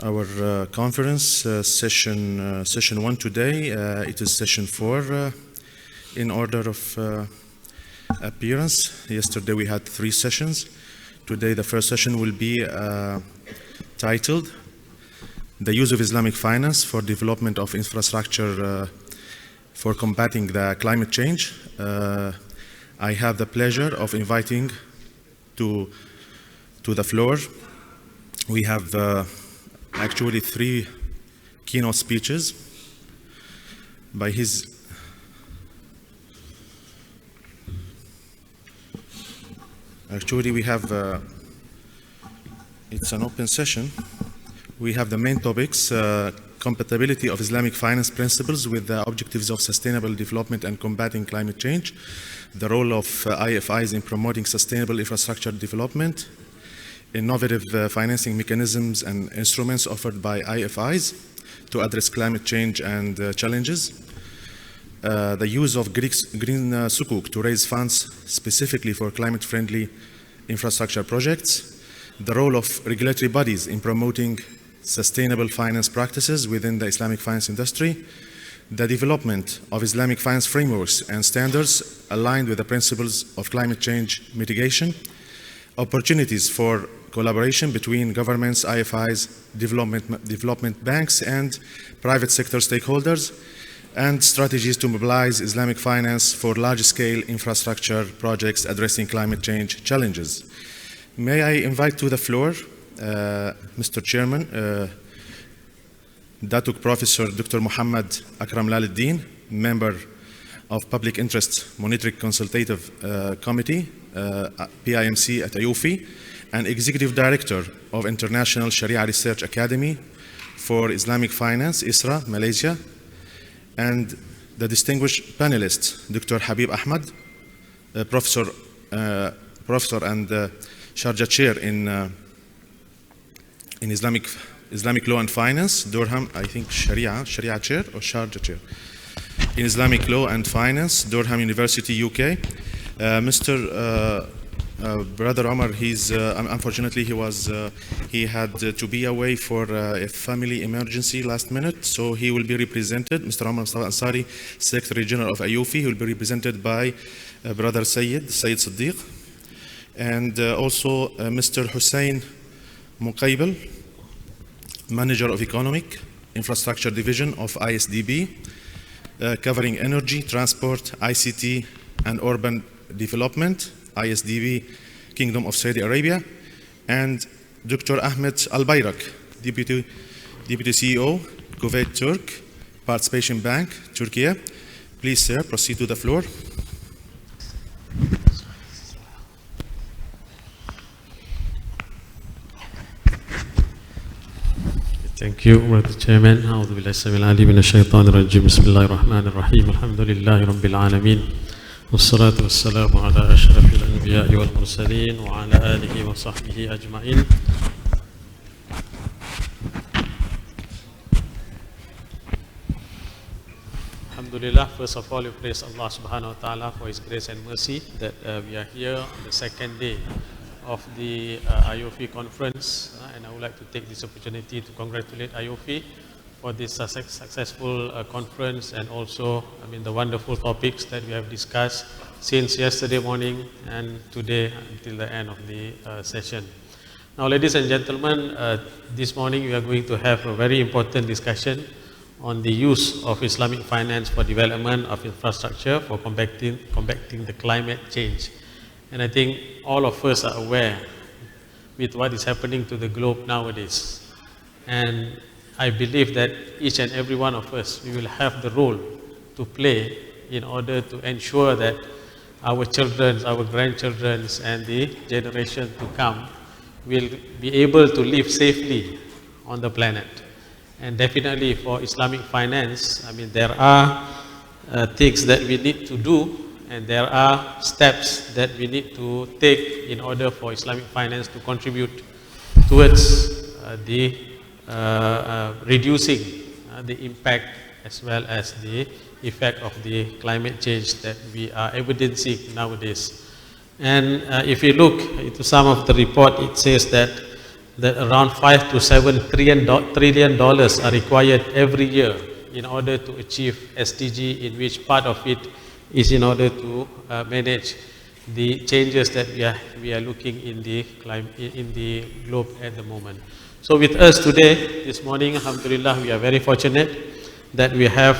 our conference session 1 today. It is session 4 in order of appearance. Yesterday we had 3 sessions. Today the first session will be titled The Use of Islamic Finance for Development of Infrastructure for Combating the Climate Change. I have the pleasure of inviting to the floor. We have actually 3 keynote speeches by his actually we have it's an open session. We have the main topics: compatibility of Islamic finance principles with the objectives of sustainable development and combating climate change, the role of IFIs in promoting sustainable infrastructure development, innovative financing mechanisms and instruments offered by IFIs to address climate change and challenges, the use of green sukuk to raise funds specifically for climate-friendly infrastructure projects, the role of regulatory bodies in promoting sustainable finance practices within the Islamic finance industry, the development of Islamic finance frameworks and standards aligned with the principles of climate change mitigation, opportunities for collaboration between governments, IFIs, development banks, and private sector stakeholders, and strategies to mobilize Islamic finance for large-scale infrastructure projects addressing climate change challenges. May I invite to the floor Mr. Chairman, Datuk Professor Dr. Muhammad Akram Laluddin, member of Public Interest Monitoring Consultative Committee, PIMC at AAOIFI, and Executive Director of International Sharia Research Academy for Islamic Finance, ISRA, Malaysia, and the distinguished panelist, Dr. Habib Ahmad, Professor and Sharjah Chair in Islamic Law and Finance, Durham, I think Sharia Chair or Sharjah Chair, in Islamic Law and Finance, Durham University, UK. Mr. Brother Omar, unfortunately he had to be away for a family emergency last minute, so he will be represented. Mr. Omar Ansari, Secretary General of AAOIFI, will be represented by Brother Sayyid Siddiq, and also Mr. Hussein Muqaybal, Manager of Economic Infrastructure Division of IsDB, covering energy, transport, ICT, and urban development, ISDB, Kingdom of Saudi Arabia, and Dr. Ahmed Al-Bayrak, Deputy CEO, Kuwait Turk, Participation Bank, Turkey. Please, sir, proceed to the floor. Thank you, Mr. Chairman. أعوذ بالله السميع العليم من الشيطان الرجيم. بسم الله الرحمن الرحيم. الحمد لله رب العالمين. والصلاة والسلام على أشرف الأنبياء والمرسلين وعلى آله وصحبه أجمعين. Alhamdulillah, first of all, we praise Allah subhanahu wa ta'ala for His grace and mercy that we are here on the second day of the AAOIFI conference, and I would like to take this opportunity to congratulate AAOIFI for this successful conference, and also, the wonderful topics that we have discussed since yesterday morning and today until the end of the session. Now, ladies and gentlemen, this morning we are going to have a very important discussion on the use of Islamic finance for development of infrastructure for combating the climate change. And I think all of us are aware with what is happening to the globe nowadays. And I believe that each and every one of us, we will have the role to play in order to ensure that our children, our grandchildren, and the generation to come will be able to live safely on the planet. And definitely for Islamic finance, there are things that we need to do, and there are steps that we need to take in order for Islamic finance to contribute towards the reducing the impact as well as the effect of the climate change that we are evidencing nowadays. And if you look into some of the report, it says that that around 5 to 7 trillion dollars are required every year in order to achieve SDG, in which part of it is in order to manage the changes that we are looking in the globe at the moment. So with us today, this morning, alhamdulillah, we are very fortunate that we have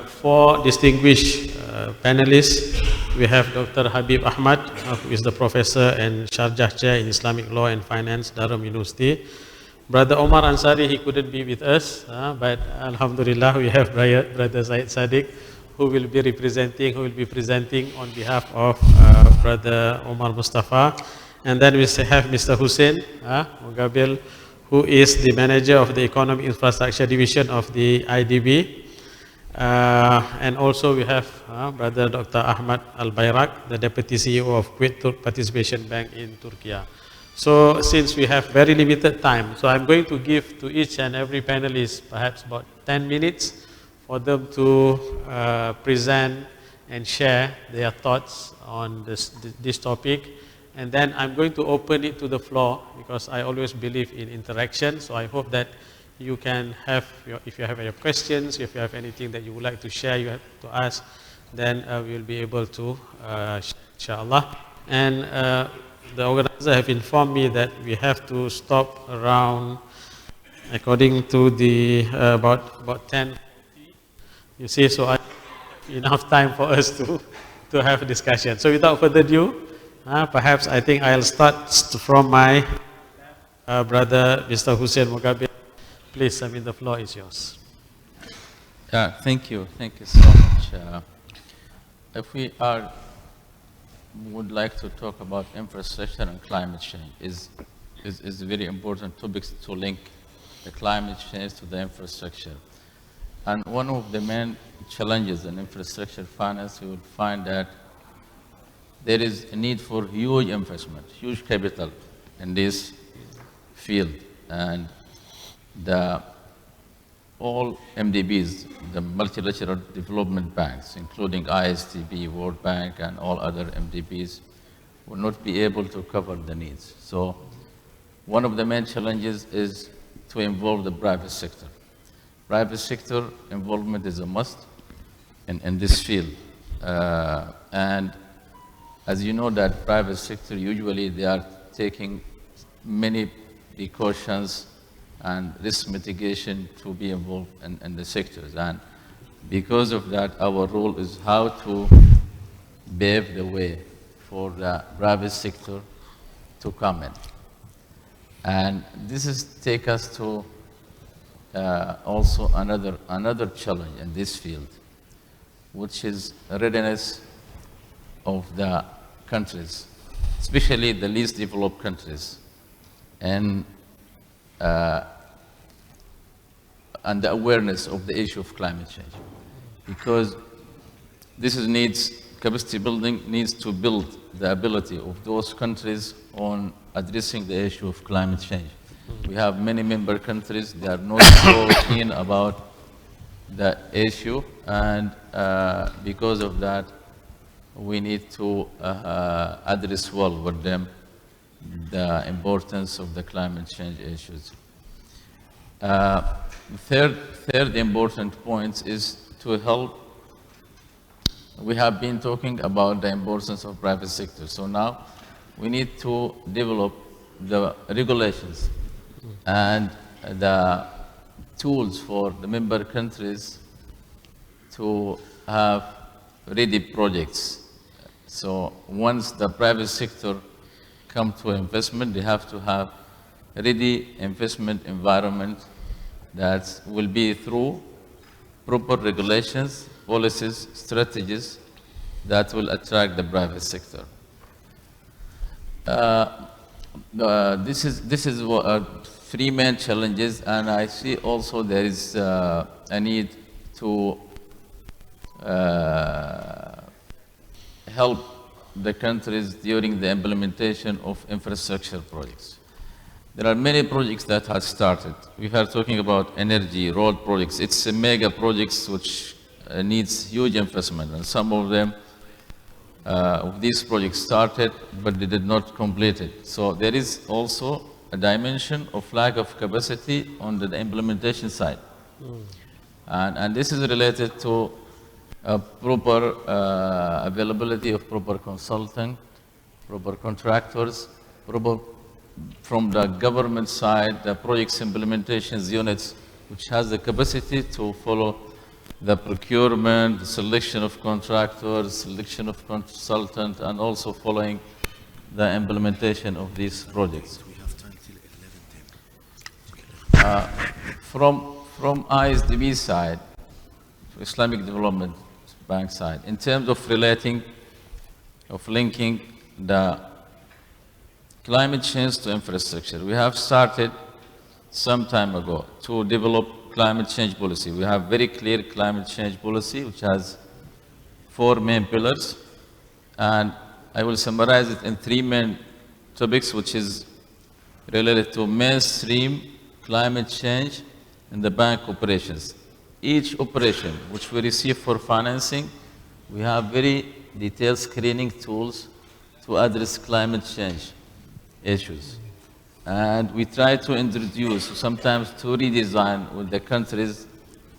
4 distinguished panelists. We have Dr. Habib Ahmad, who is the professor and Sharjah Chair in Islamic Law and Finance, Durham University. Brother Omar Ansari, he couldn't be with us, but alhamdulillah, we have Brother Zaid Sadiq, who will be presenting on behalf of Brother Omar Mustafa. And then we have Mr. Hussein Mugabil, who is the manager of the Economic Infrastructure Division of the IDB. And also we have Brother Dr. Ahmad Al-Bayrak, the Deputy CEO of Kuwait Turk Participation Bank in Turkey. So since we have very limited time, so I'm going to give to each and every panelist perhaps about 10 minutes for them to present and share their thoughts on this topic. And then I'm going to open it to the floor, because I always believe in interaction. So I hope that you can have, if you have any questions, if you have anything that you would like to share, you have to ask, then we'll be able to, inshallah. And the organizer have informed me that we have to stop around, according to the, about 10. You see, so I have enough time for us to have a discussion. So without further ado, perhaps I think I'll start from my brother, Mr. Hussein Mugabil. Please, the floor is yours. Yeah, thank you so much. If we would like to talk about infrastructure and climate change, is very important topics to link the climate change to the infrastructure. And one of the main challenges in infrastructure finance, you will find that there is a need for huge investment, huge capital in this field. And all MDBs, the multilateral development banks, including ISDB, World Bank, and all other MDBs, will not be able to cover the needs. So one of the main challenges is to involve the private sector. Private sector involvement is a must in this field. And as you know, that private sector, usually they are taking many precautions and risk mitigation to be involved in the sectors. And because of that, our role is how to pave the way for the private sector to come in. And this is take us to also another challenge in this field, which is readiness of the countries, especially the least developed countries, and the awareness of the issue of climate change. Because this needs capacity building, needs to build the ability of those countries on addressing the issue of climate change. We have many member countries, they are not so keen about the issue, and because of that, we need to address well with them the importance of the climate change issues. Third important point is to help. We have been talking about the importance of private sector. So now we need to develop the regulations and the tools for the member countries to have ready projects. So once the private sector come to investment, they have to have ready investment environment that will be through proper regulations, policies, strategies that will attract the private sector. This is three main challenges, and I see also there is a need to help the countries during the implementation of infrastructure projects. There are many projects that have started. We are talking about energy, road projects. It's a mega projects which needs huge investment, and some of them, these projects started, but they did not complete it. So there is also a dimension of lack of capacity on the implementation side. And this is related to proper availability of proper consulting, proper contractors, proper from the government side, the projects implementations units, which has the capacity to follow the procurement, the selection of contractors, selection of consultant, and also following the implementation of these projects. From ISDB side, Islamic Development Bank side, in terms of linking the climate change to infrastructure, we have started some time ago to develop climate change policy. We have very clear climate change policy, which has 4 main pillars, and I will summarize it in 3 main topics, which is related to mainstream climate change in the bank operations. Each operation which we receive for financing, we have very detailed screening tools to address climate change issues. And we try to introduce, sometimes to redesign with the countries,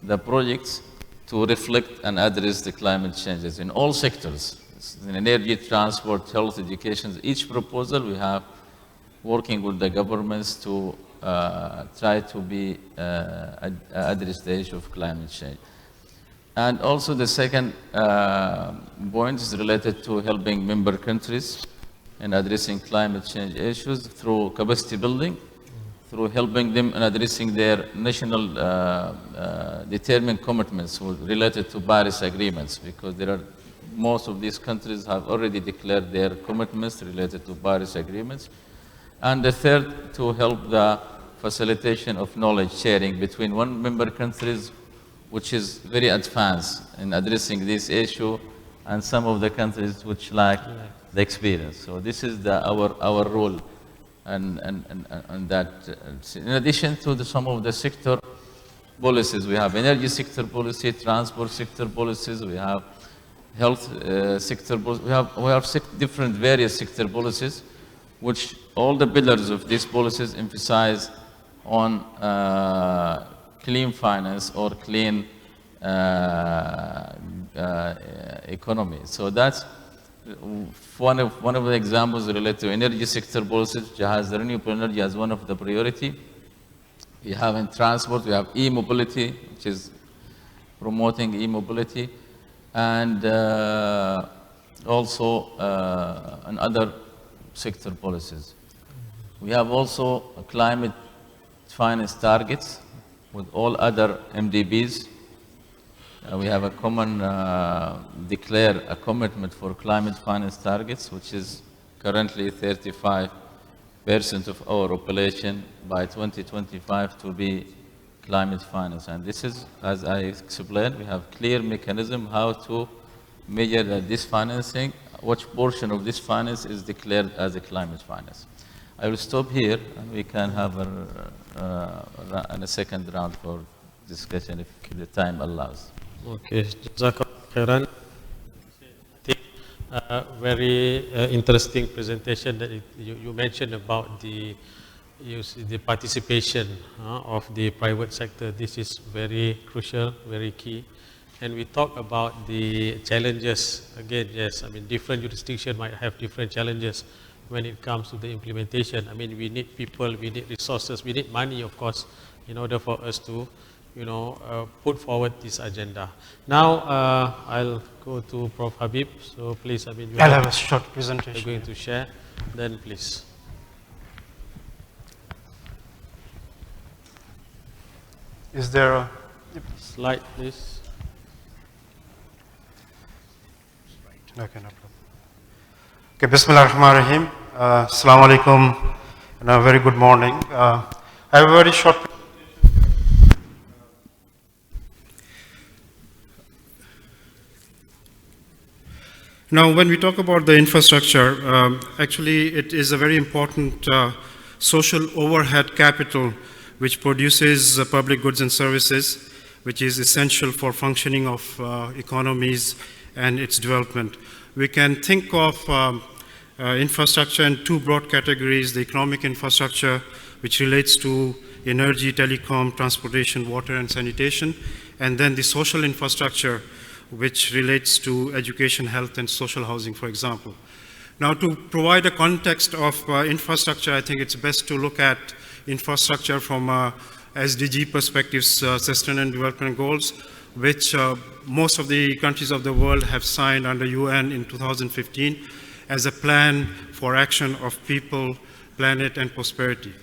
the projects to reflect and address the climate changes in all sectors, in energy, transport, health, education. Each proposal we have working with the governments to try to be address the issue of climate change. And also the second point is related to helping member countries in addressing climate change issues through capacity building, through helping them in addressing their national determined commitments related to Paris agreements, because most of these countries have already declared their commitments related to Paris agreements. And the third, to help the facilitation of knowledge sharing between member countries, which is very advanced in addressing this issue, and some of the countries which lack the experience. So this is our role, and that. In addition to some of the sector policies, we have energy sector policy, transport sector policies, we have health sector policy, we have different various sector policies, which all the pillars of these policies emphasize on clean finance or clean economy. So that's one of the examples related to energy sector policies, which has renewable energy as one of the priority. We have in transport, we have e-mobility, which is promoting e-mobility, and also in other sector policies. We have also climate finance targets with all other MDBs. We have a common, declare a commitment for climate finance targets, which is currently 35% of our population by 2025 to be climate finance. And this is, as I explained, we have clear mechanism how to measure that this financing, which portion of this finance is declared as a climate finance. I will stop here, and we can have a second round for discussion if the time allows. Okay, Jazakallah khairan. I think very interesting presentation that you mentioned about the participation of the private sector. This is very crucial, very key. And we talk about the challenges. Again, yes, I mean, different jurisdictions might have different challenges when it comes to the implementation. I mean, we need people, we need resources, we need money, of course, in order for us to, put forward this agenda. Now, I'll go to Prof. Habib. So please, I mean, I'll have a short presentation. You're going to share, then please. Is there a Slide, please. Okay, no problem. Okay, Bismillah ar-Rahman ar-Rahim. Assalamu alaikum, and a very good morning. I have a very short. Now, when we talk about the infrastructure, actually it is a very important social overhead capital which produces public goods and services, which is essential for functioning of economies and its development. We can think of infrastructure in two broad categories: the economic infrastructure, which relates to energy, telecom, transportation, water, and sanitation, and then the social infrastructure, which relates to education, health, and social housing, for example. Now, to provide a context of infrastructure, I think it's best to look at infrastructure from SDG perspectives, Sustainable Development Goals, which most of the countries of the world have signed under UN in 2015 as a plan for action of people, planet, and prosperity.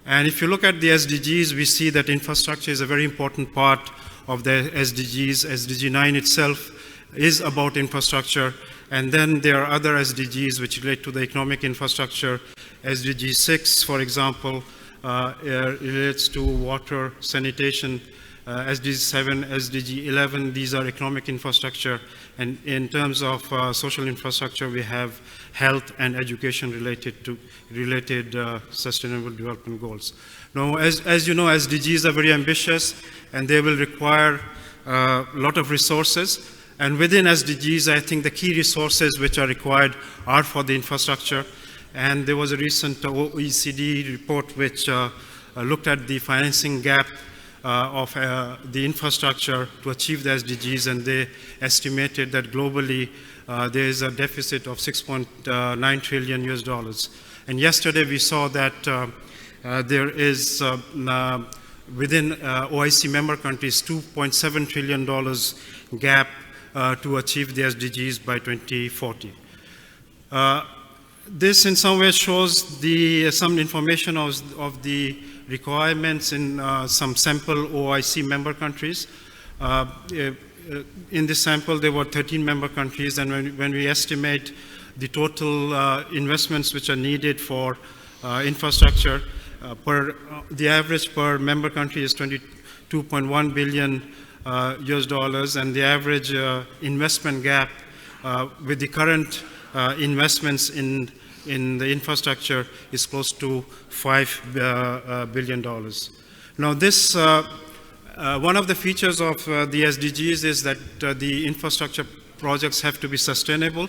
And if you look at the SDGs, we see that infrastructure is a very important part of the SDGs. SDG 9 itself is about infrastructure, and then there are other SDGs which relate to the economic infrastructure. SDG 6, for example, relates to water, sanitation. SDG 7, SDG 11, these are economic infrastructure. And in terms of social infrastructure, we have health and education related sustainable development goals. Now, as you know, SDGs are very ambitious, and they will require a lot of resources. And within SDGs, I think the key resources which are required are for the infrastructure. And there was a recent OECD report which looked at the financing gap of the infrastructure to achieve the SDGs, and they estimated that globally there is a deficit of $6.9 trillion US. And yesterday we saw that there is within OIC member countries $2.7 trillion gap to achieve the SDGs by 2040. This in some ways shows some information of the requirements in some sample OIC member countries. In this sample, there were 13 member countries, and when we estimate the total investments which are needed for infrastructure, the average per member country is $22.1 billion US, and the average investment gap with the current investments in the infrastructure is close to $5 billion. Now, this one of the features of the SDGs is that the infrastructure projects have to be sustainable,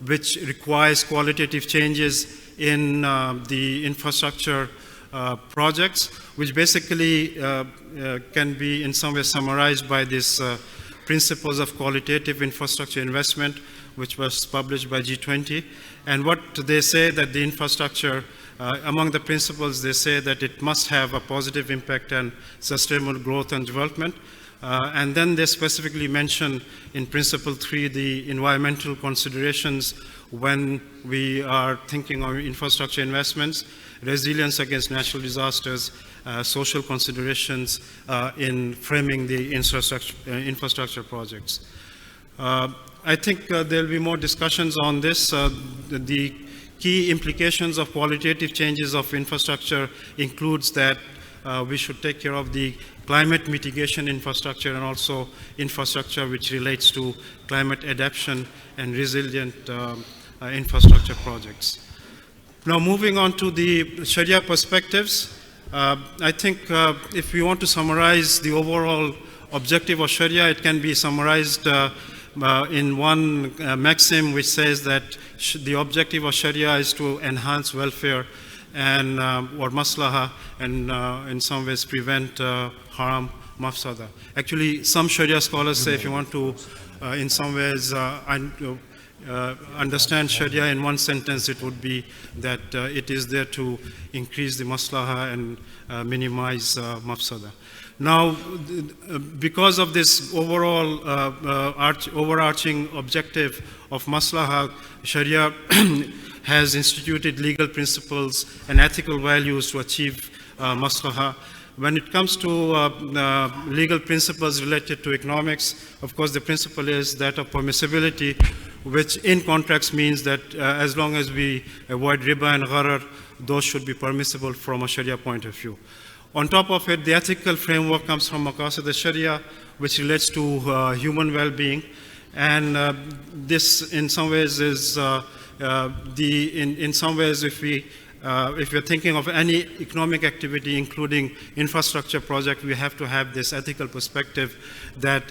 which requires qualitative changes in the infrastructure projects, which basically can be in some way summarized by this principles of qualitative infrastructure investment, which was published by G20. And what they say that the infrastructure, among the principles, they say that it must have a positive impact on sustainable growth and development. And then they specifically mention in Principle 3 the environmental considerations when we are thinking of infrastructure investments, resilience against natural disasters, social considerations in framing the infrastructure projects. I think there will be more discussions on this. The key implications of qualitative changes of infrastructure includes that we should take care of the climate mitigation infrastructure and also infrastructure which relates to climate adaptation and resilient infrastructure projects. Now, moving on to the Sharia perspectives, I think if we want to summarize the overall objective of Sharia, it can be summarized in one maxim which says that the objective of Sharia is to enhance welfare and or maslaha, and in some ways prevent harm, mafsada. Actually, some Sharia scholars say if you want to in some ways understand Sharia in one sentence, it would be that it is there to increase the maslaha and minimize mafsada. Now, because of this overall overarching objective of maslaha, Sharia has instituted legal principles and ethical values to achieve maslaha. When it comes to legal principles related to economics, of course, the principle is that of permissibility, which in contracts means that as long as we avoid riba and gharar, those should be permissible from a Sharia point of view. On top of it, the ethical framework comes from Maqasid al-Sharia, which relates to human well-being. And this, in some ways, is in some ways, if we if you're thinking of any economic activity, including infrastructure project, we have to have this ethical perspective that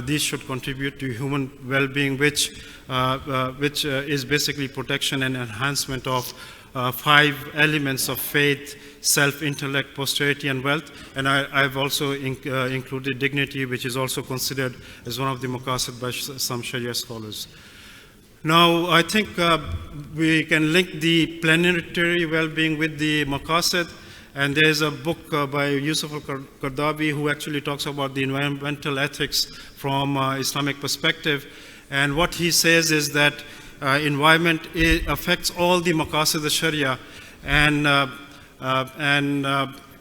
these should contribute to human well-being, which is basically protection and enhancement of 5 elements of faith, self, intellect, posterity, and wealth. And I've also included dignity, which is also considered as one of the maqasid by some Sharia scholars. Now, I think we can link the planetary well-being with the maqasid. And there's a book by Yusuf al-Qardawi who actually talks about the environmental ethics from Islamic perspective. And what he says is that environment affects all the maqasid al-Sharia, and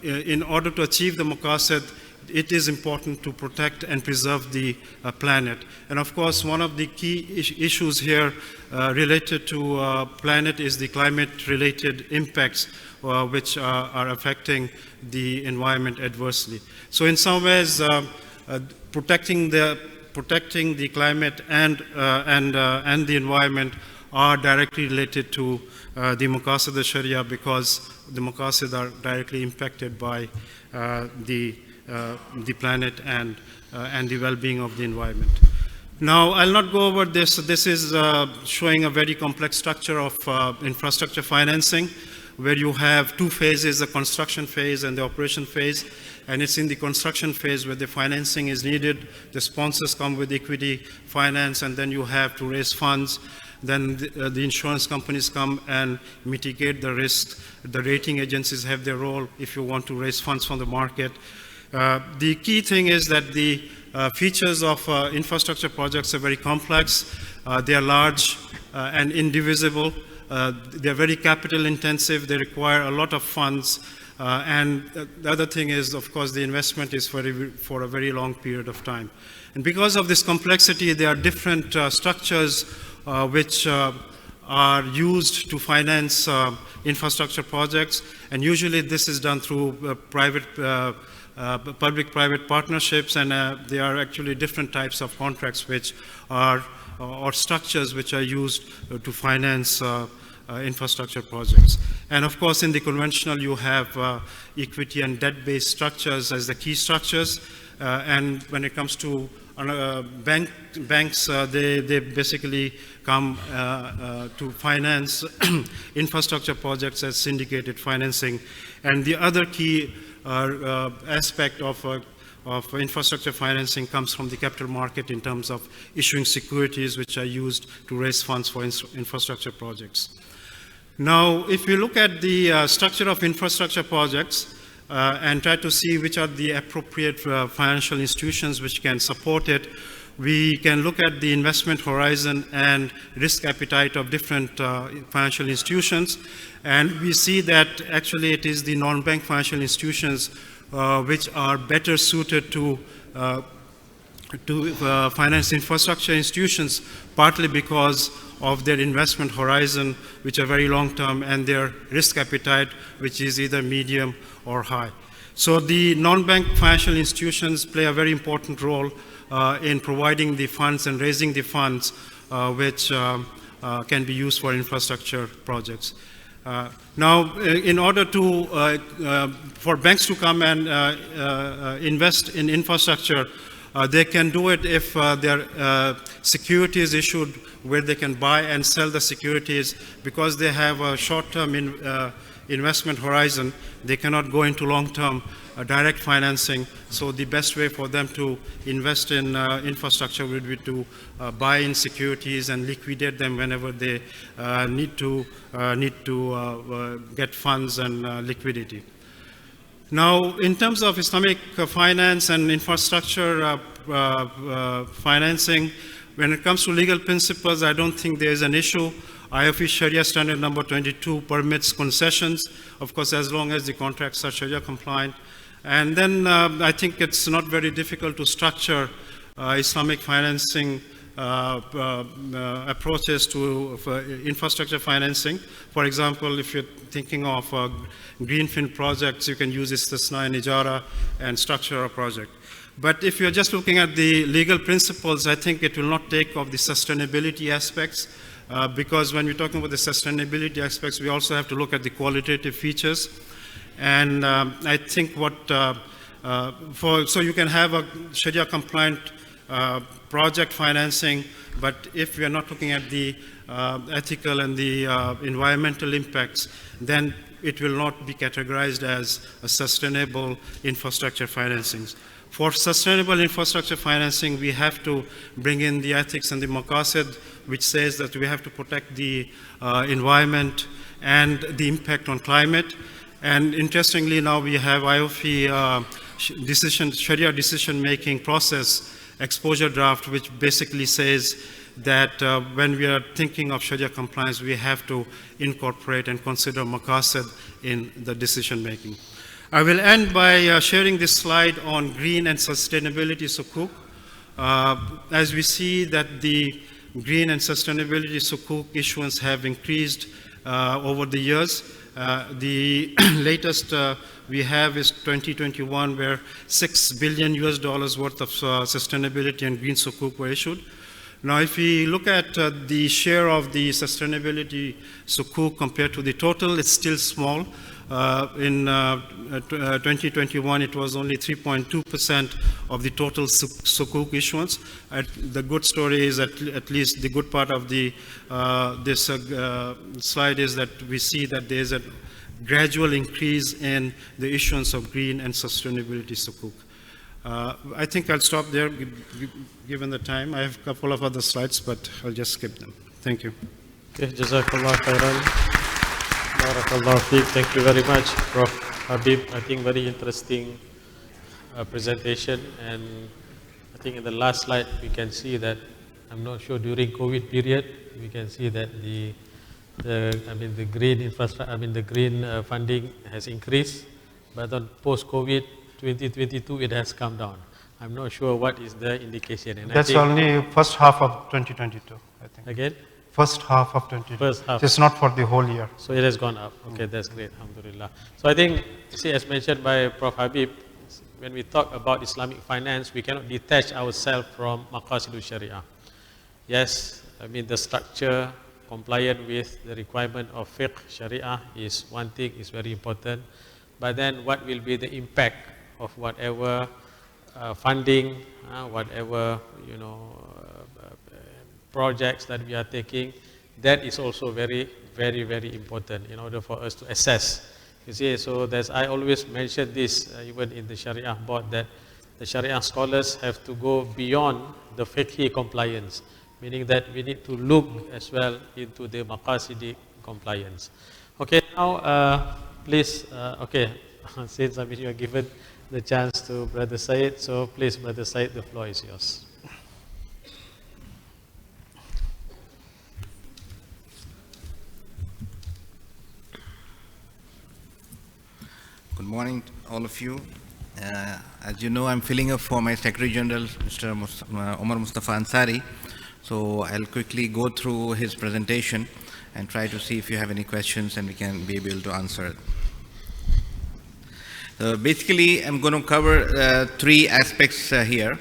in order to achieve the maqasid, it is important to protect and preserve the planet. And of course, one of the key issues here related to planet is the climate-related impacts which are affecting the environment adversely. So in some ways, protecting the climate and the environment are directly related to the maqasid al-Sharia, because the maqasid are directly impacted by the planet and the well-being of the environment. Now, I'll not go over this. This is showing a very complex structure of infrastructure financing, where you have 2 phases, the construction phase and the operation phase. And it's in the construction phase where the financing is needed. The sponsors come with equity finance, and then you have to raise funds. Then the insurance companies come and mitigate the risk. The rating agencies have their role if you want to raise funds from the market. The key thing is that the features of infrastructure projects are very complex. They are large and indivisible. They're very capital intensive. They require a lot of funds. And the other thing is, of course, the investment is for a very long period of time. And because of this complexity, there are different structures which are used to finance infrastructure projects. And usually this is done through public-private partnerships, and there are actually different types of contracts which are, or structures which are used to finance infrastructure projects. And of course, in the conventional, you have equity and debt-based structures as the key structures. And when it comes to banks, they basically come to finance infrastructure projects as syndicated financing. And the other key aspect of infrastructure financing comes from the capital market in terms of issuing securities which are used to raise funds for infrastructure projects. Now, if you look at the structure of infrastructure projects and try to see which are the appropriate financial institutions which can support it, we can look at the investment horizon and risk appetite of different financial institutions. And we see that actually it is the non-bank financial institutions which are better suited to finance infrastructure institutions, partly because of their investment horizon, which are very long-term, and their risk appetite, which is either medium or high. So the non-bank financial institutions play a very important role in providing the funds and raising the funds which can be used for infrastructure projects. Now, in order to, for banks to come and invest in infrastructure, they can do it if there are securities issued where they can buy and sell the securities. Because they have a short-term investment horizon, they cannot go into long-term direct financing. So the best way for them to invest in infrastructure would be to buy in securities and liquidate them whenever they need to get funds and liquidity. Now, in terms of Islamic finance and infrastructure financing, when it comes to legal principles, I don't think there is an issue. IOFI Sharia Standard number 22 permits concessions, of course, as long as the contracts are Sharia compliant. And then I think it's not very difficult to structure Islamic financing approaches to infrastructure financing. For example, if you're thinking of greenfield projects, you can use istisna and ijara and structure a project. But if you're just looking at the legal principles, I think it will not take off the sustainability aspects. because when we're talking about the sustainability aspects, we also have to look at the qualitative features. And I think so you can have a Sharia compliant project financing, but if we are not looking at the ethical and the environmental impacts, then it will not be categorized as a sustainable infrastructure financing. For sustainable infrastructure financing, we have to bring in the ethics and the maqasid, which says that we have to protect the environment and the impact on climate. And interestingly, now we have IOFI Sharia decision-making process exposure draft, which basically says that when we are thinking of Sharia compliance, we have to incorporate and consider maqasid in the decision-making. I will end by sharing this slide on green and sustainability sukuk. As we see that the green and sustainability sukuk issuance have increased over the years. The latest we have is 2021, where $6 billion worth of sustainability and green sukuk were issued. Now, if we look at the share of the sustainability sukuk compared to the total, it's still small. In 2021, it was only 3.2% of the total sukuk issuance. The good story is at least the good part of the this slide is that we see that there is a gradual increase in the issuance of green and sustainability sukuk. I think I'll stop there given the time. I have a couple of other slides, but I'll just skip them. Thank you. Okay, Jazakallah khairan. Barakallah feek. Thank you very much, Prof. Habib. I think very interesting presentation, and I think in the last slide we can see that, I'm not sure, during COVID period we can see that the green infrastructure, the green funding has increased, but on post-COVID 2022 it has come down. I'm not sure what is the indication. And that's only first half of 2022, I think. Again? First half of 2022. First half. It's not for the whole year. So it has gone up. Okay, that's great. Alhamdulillah. So I think, see, as mentioned by Prof. Habib, when we talk about Islamic finance, we cannot detach ourselves from maqasidul sharia. Yes, the structure compliant with the requirement of fiqh sharia is one thing, is very important. But then what will be the impact of whatever funding, whatever projects that we are taking, that is also very, very, very important in order for us to assess. You see, so I always mention this, even in the Sharia board, that the Sharia scholars have to go beyond the fiqhi compliance, meaning that we need to look as well into the maqasidi compliance. Okay, now please, since you are given the chance to Brother Said, so please, Brother Said, the floor is yours. Good morning to all of you. As you know, I'm filling up for my Secretary General, Mr. Omar Mustafa Ansari. So I'll quickly go through his presentation and try to see if you have any questions and we can be able to answer it. Basically, I'm going to cover three aspects here.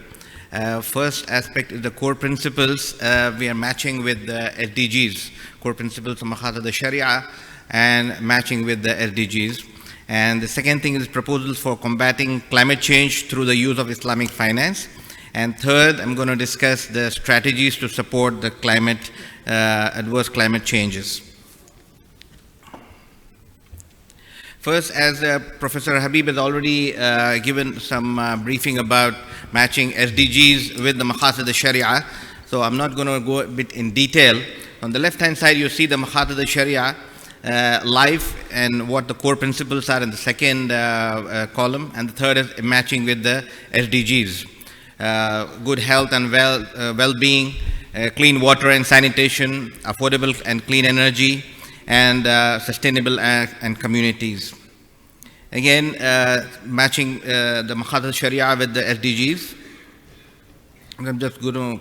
First aspect is the core principles. We are matching with the SDGs, core principles of Maqasid al-Sharia, and matching with the SDGs. And the second thing is proposals for combating climate change through the use of Islamic finance. And third, I'm going to discuss the strategies to support the adverse climate changes. First, as Professor Habib has already given some briefing about matching SDGs with the Maqasid al-Sharia, so I'm not going to go a bit in detail. On the left-hand side, you see the Maqasid al-Sharia life and what the core principles are in the second column, and the third is matching with the SDGs. Good health and well-being, clean water and sanitation, affordable and clean energy, and sustainable and communities. Again, matching the Maqasid al-Sharia with the SDGs. I'm just going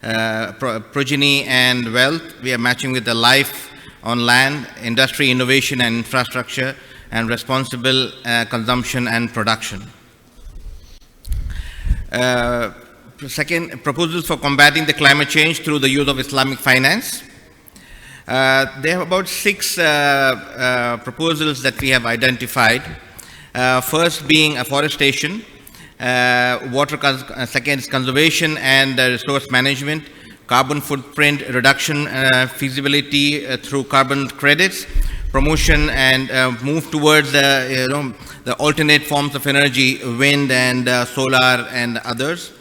to progeny and wealth. We are matching with the life on land, industry, innovation and infrastructure, and responsible consumption and production. Second, proposals for combating the climate change through the use of Islamic finance. They have about 6 proposals that we have identified. First being afforestation, second is conservation and resource management, carbon footprint reduction feasibility through carbon credits, promotion and move towards the alternate forms of energy, wind and solar and others.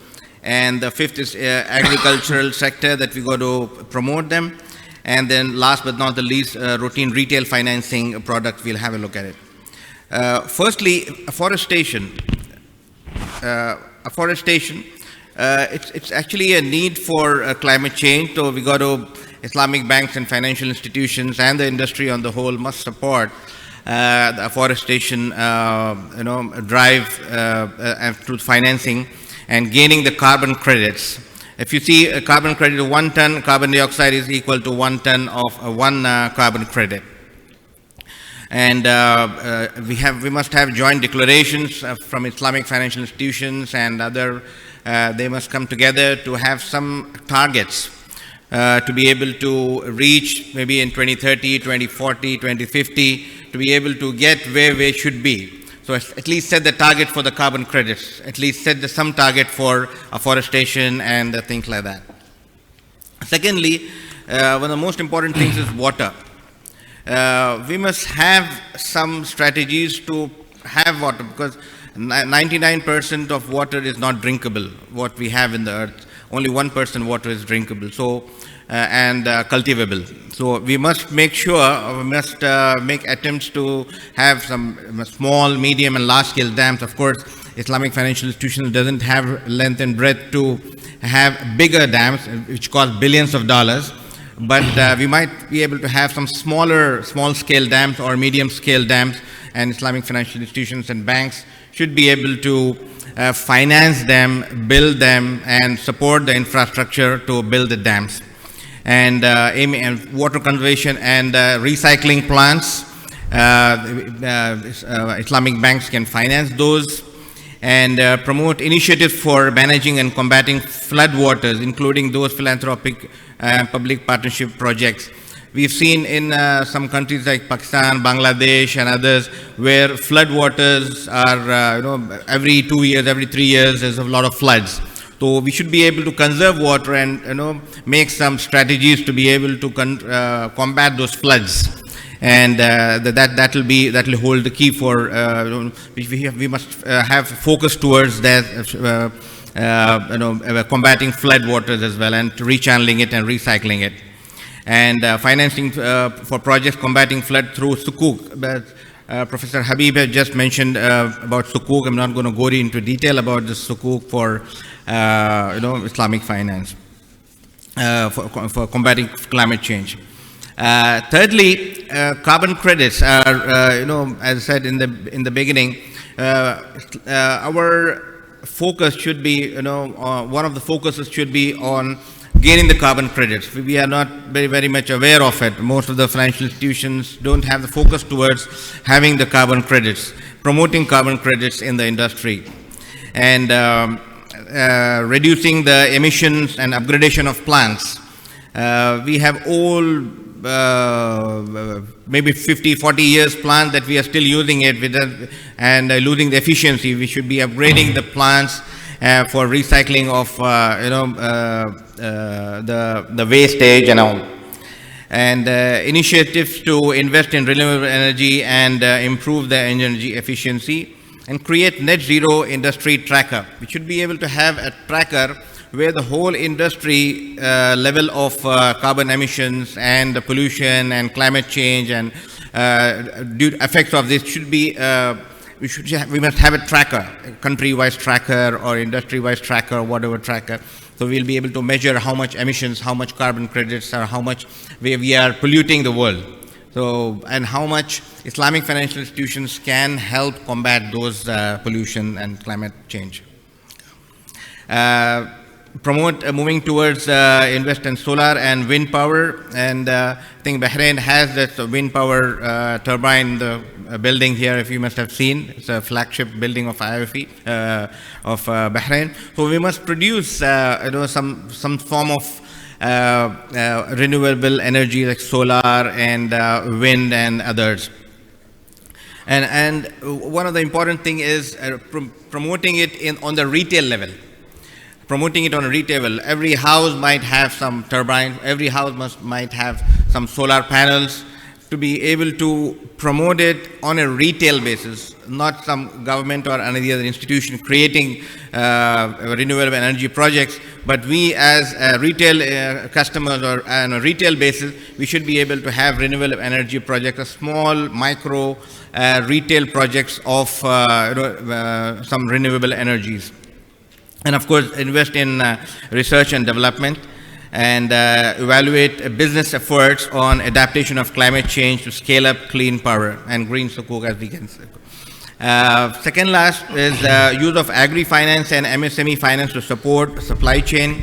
And the fifth is agricultural sector that we got to promote them. And then last but not the least, routine retail financing product, we'll have a look at it. Firstly, afforestation. It's actually a need for climate change, so we got to, Islamic banks and financial institutions and the industry on the whole must support the afforestation drive through financing and gaining the carbon credits. If you see a carbon credit of 1 ton, carbon dioxide is equal to 1 ton of one carbon credit. And we must have joint declarations from Islamic financial institutions and other, they must come together to have some targets to be able to reach maybe in 2030, 2040, 2050, to be able to get where we should be. So at least set the target for the carbon credits, at least set some target for afforestation and things like that. Secondly, one of the most important things is water. We must have some strategies to have water, because 99% of water is not drinkable, what we have in the earth. Only 1% water is drinkable, so and cultivable. So we must make sure, we must make attempts to have some small, medium and large scale dams. Of course, Islamic financial institutions doesn't have length and breadth to have bigger dams, which cost billions of dollars. But we might be able to have some small scale dams or medium scale dams, and Islamic financial institutions and banks should be able to finance them, build them, and support the infrastructure to build the dams. And water conservation and recycling plants, Islamic banks can finance those, and promote initiatives for managing and combating flood waters, including those philanthropic public partnership projects. We've seen in some countries like Pakistan, Bangladesh and others, where flood waters are, every 2 years, every 3 years, there's a lot of floods. So we should be able to conserve water and, make some strategies to be able to combat those floods. And that will hold the key for, we must have focus towards that, combating flood waters as well, and rechanneling it and recycling it. And financing for projects combating flood through sukuk. But Professor Habib has just mentioned about sukuk. I'm not going to go into detail about the sukuk for Islamic finance for combating climate change. Thirdly, carbon credits are, as I said in the beginning, our focus should be, one of the focuses should be on gaining the carbon credits. We are not very much aware of it. Most of the financial institutions don't have the focus towards having the carbon credits, promoting carbon credits in the industry, and reducing the emissions and upgradation of plants. We have old, maybe 50, 40 years plants that we are still using it with and losing the efficiency. We should be upgrading the plants for recycling of the wastage and all. And initiatives to invest in renewable energy and improve the energy efficiency, and create net zero industry tracker. We should be able to have a tracker where the whole industry level of carbon emissions and the pollution and climate change and effects of this should be, we must have a tracker, a country-wise tracker or industry-wise tracker or whatever tracker. So we'll be able to measure how much emissions, how much carbon credits, or how much we are polluting the world. So, and how much Islamic financial institutions can help combat those pollution and climate change. Promote moving towards invest in solar and wind power, and I think Bahrain has that wind power turbine, the building here, if you must have seen. It's a flagship building of AAOIFI of Bahrain. So we must produce some form of renewable energy like solar and wind and others. And one of the important thing is promoting it on the retail level. Promoting it on a retail level. Every house might have some turbines. Every house might have some solar panels. To be able to promote it on a retail basis, not some government or any other institution creating renewable energy projects, but we as retail customers or on a retail basis, we should be able to have renewable energy projects, small micro retail projects of some renewable energies. And of course, invest in research and development, and evaluate business efforts on adaptation of climate change to scale up clean power and green sukuk, as we can say. Second last is use of agri-finance and MSME finance to support supply chain,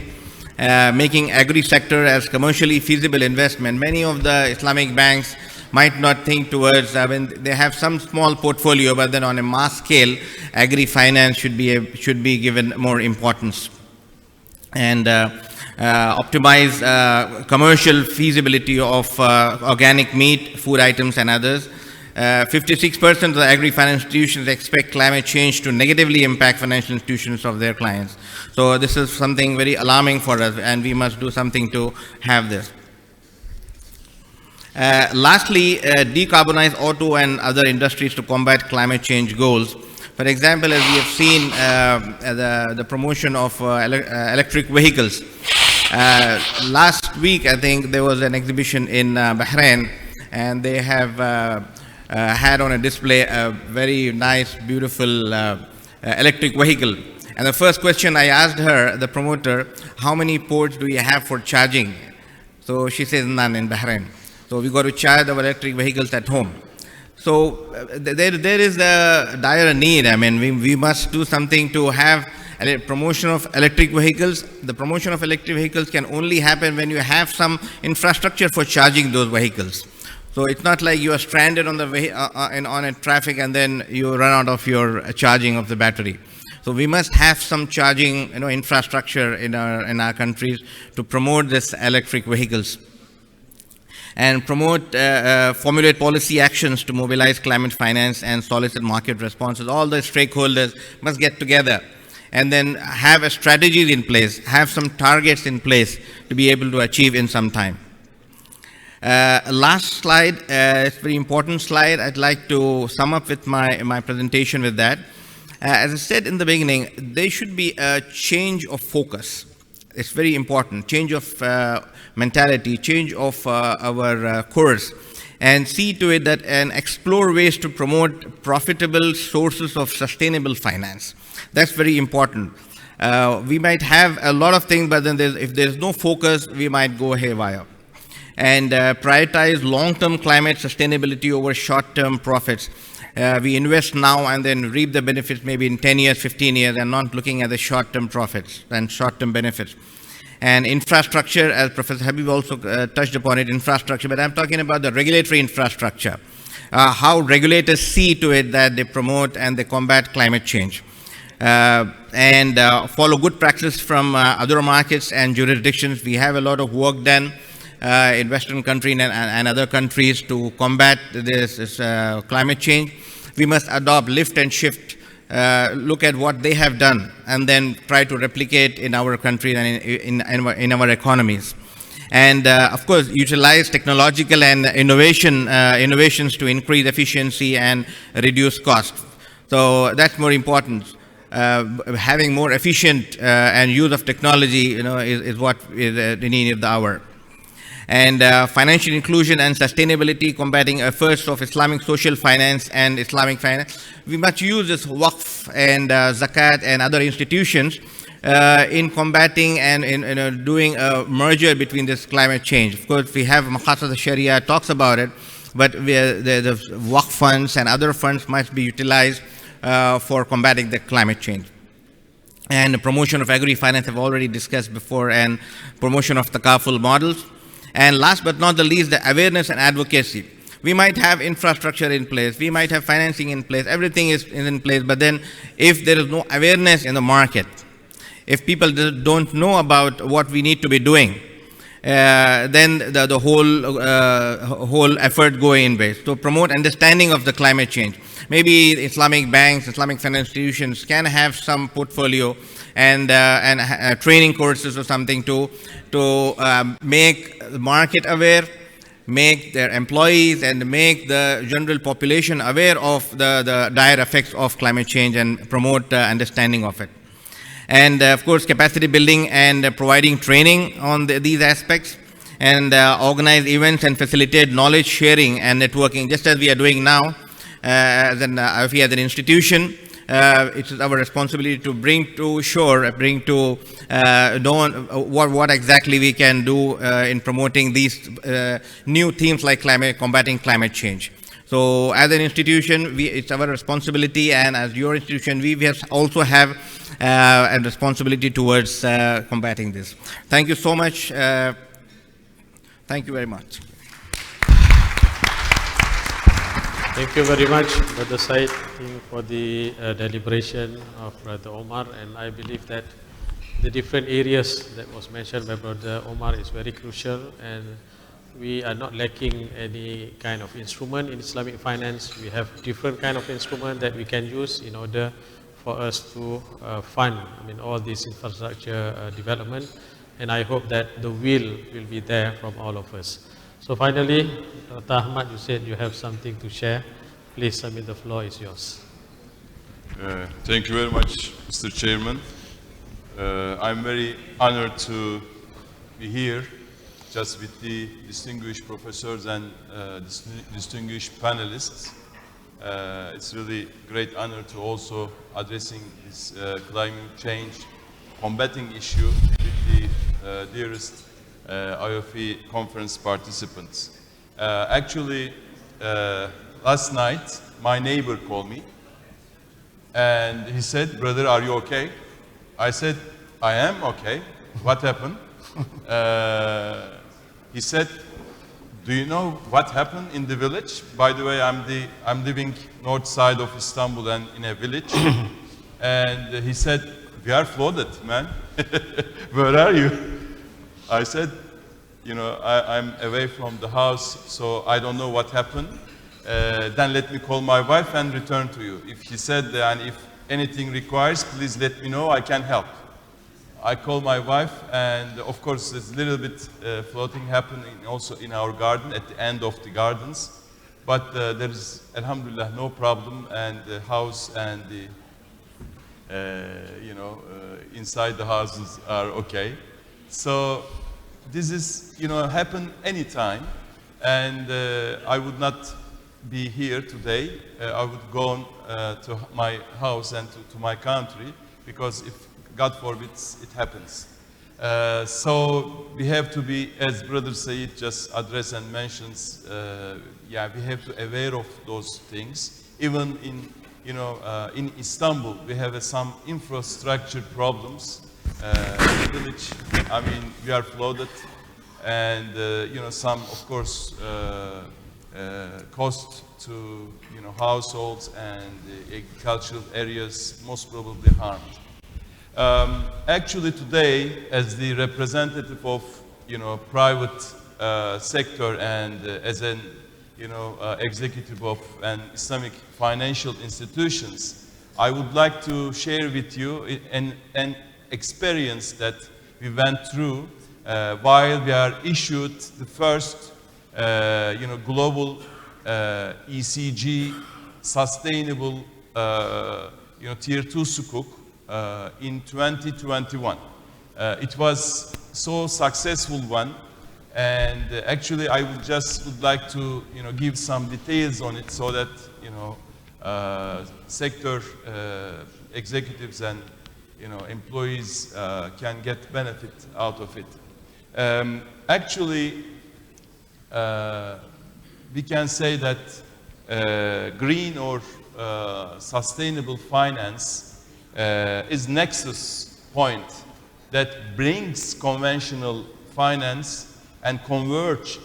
making agri-sector as commercially feasible investment. Many of the Islamic banks might not think towards, when they have some small portfolio, but then on a mass scale, agri-finance should be given more importance. And optimize commercial feasibility of organic meat, food items and others. 56% of the agri-finance institutions expect climate change to negatively impact financial institutions of their clients. So this is something very alarming for us, and we must do something to have this. Lastly, decarbonize auto and other industries to combat climate change goals. For example, as we have seen the promotion of electric vehicles. Last week, I think, there was an exhibition in Bahrain, and they have had on a display a very nice, beautiful electric vehicle. And the first question I asked her, the promoter, how many ports do you have for charging? So she says none in Bahrain. So we got to charge our electric vehicles at home. So there is a dire need. I mean, we must do something to have promotion of electric vehicles. The promotion of electric vehicles can only happen when you have some infrastructure for charging those vehicles. So it's not like you are stranded on the on a traffic and then you run out of your charging of the battery. So we must have some charging, infrastructure in our countries to promote this electric vehicles. And formulate policy actions to mobilize climate finance and solicit market responses. All the stakeholders must get together and then have a strategy in place, have some targets in place to be able to achieve in some time. Last slide, it's a very important slide. I'd like to sum up with my presentation with that. As I said in the beginning, there should be a change of focus. It's very important, change of mentality, change of our course, and see to it that and explore ways to promote profitable sources of sustainable finance. That's very important. We might have a lot of things, but then if there's no focus, we might go haywire. And prioritize long-term climate sustainability over short-term profits. We invest now and then reap the benefits maybe in 10 years, 15 years, and not looking at the short-term profits and short-term benefits. And infrastructure, as Professor Habib also touched upon it, infrastructure, but I'm talking about the regulatory infrastructure. How regulators see to it that they promote and they combat climate change. And follow good practice from other markets and jurisdictions. We have a lot of work done in Western countries and other countries to combat this climate change. We must adopt lift and shift. Look at what they have done and then try to replicate in our country and in our economies. And of course, utilize technological and innovations to increase efficiency and reduce cost. So that's more important. Having more efficient and use of technology, is what is the need of the hour. And financial inclusion and sustainability, combating efforts of Islamic social finance and Islamic finance. We must use this waqf and zakat and other institutions in combating and in doing a merger between this climate change. Of course, we have Maqasid al-Sharia talks about it, but the waqf funds and other funds must be utilized for combating the climate change. And the promotion of agri-finance I've already discussed before, and promotion of takaful models. And last but not the least, the awareness and advocacy. We might have infrastructure in place, we might have financing in place, everything is in place, but then if there is no awareness in the market, if people don't know about what we need to be doing, then the whole effort go in waste. To promote understanding of the climate change. Maybe Islamic banks, Islamic financial institutions can have some portfolio and training courses or something to make the market aware, make their employees and make the general population aware of the dire effects of climate change and promote understanding of it. And of course, capacity building and providing training on these aspects, and organize events and facilitate knowledge sharing and networking, just as we are doing now as an IOFI as an institution. It is our responsibility to bring to shore, know what exactly we can do in promoting these new themes like combating climate change. So as an institution, it's our responsibility, and as your institution, we also have a responsibility towards combating this. Thank you so much. Thank you very much. Thank you very much, Brother Said, for the deliberation of Brother Omar, and I believe that the different areas that was mentioned by Brother Omar is very crucial, and we are not lacking any kind of instrument in Islamic finance. We have different kind of instrument that we can use in order for us to fund all this infrastructure development, and I hope that the will be there from all of us. So finally, Dr. Ahmad, you said you have something to share. Please, the floor is yours. Thank you very much, Mr. Chairman. I'm very honored to be here just with the distinguished professors and distinguished panelists. It's really great honor to also addressing this climate change combating issue with the dearest IOFI conference participants. Actually, last night, my neighbor called me and he said, "Brother, are you okay?" I said, "I am okay. What happened?" He said, "Do you know what happened in the village? By the way, I'm living north side of Istanbul and in a village." And he said, "We are flooded, man." "Where are you?" I said, I'm away from the house, so I don't know what happened. Then let me call my wife and return to you. If he said, and if anything requires, please let me know, I can help. I called my wife, and of course, there's a little bit flooding happening also in our garden, at the end of the gardens. But there is, alhamdulillah, no problem, and the house and the, inside the houses are okay. So this is, happen anytime, and I would not be here today. I would go on to my house and to my country, because if God forbids, it happens. So we have to be, as Brother Said just addressed and mentions, we have to aware of those things. Even in, in Istanbul, we have some infrastructure problems. In the village, we are flooded, and some, of course, cost to households and agricultural areas most probably harmed. Actually, today, as the representative of private sector and as an executive of an Islamic financial institutions, I would like to share with you an experience that we went through while we are issued the first global ECG sustainable tier 2 sukuk in 2021. It was so successful one, and actually I would like to give some details on it, so that sector executives and employees can get benefit out of it. Actually, we can say that green or sustainable finance is nexus point that brings conventional finance and converge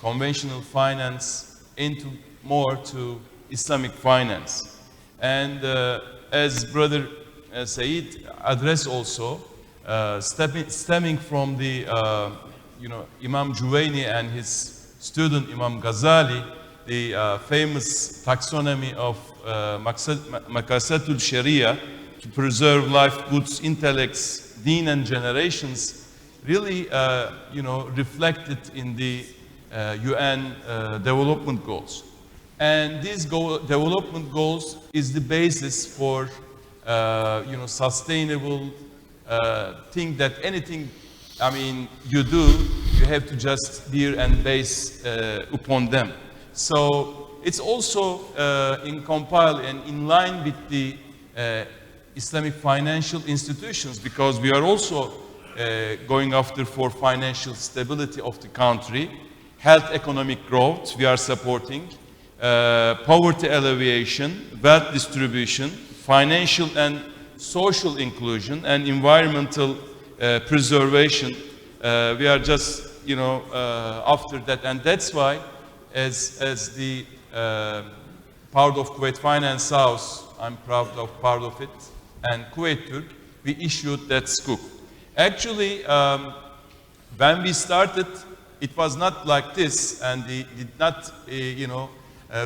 conventional finance into more to Islamic finance. And as Brother Said addressed also, stemming from the Imam Juwayni and his student Imam Ghazali, the famous taxonomy of Maqasatul Sharia to preserve life, goods, intellects, deen, and generations, really reflected in the UN development goals. And these development goals is the basis for sustainable thing that anything you do, you have to just bear and base upon them. So it's also compiled and in line with the Islamic financial institutions, because we are also going after for financial stability of the country, health economic growth we are supporting, poverty alleviation, wealth distribution, financial and social inclusion, and environmental preservation. We are just after that, and that's why as the part of Kuwait Finance House, I'm proud of part of it, and Kuwait Turk, we issued that scoop. Actually, when we started, it was not like this, and it did not,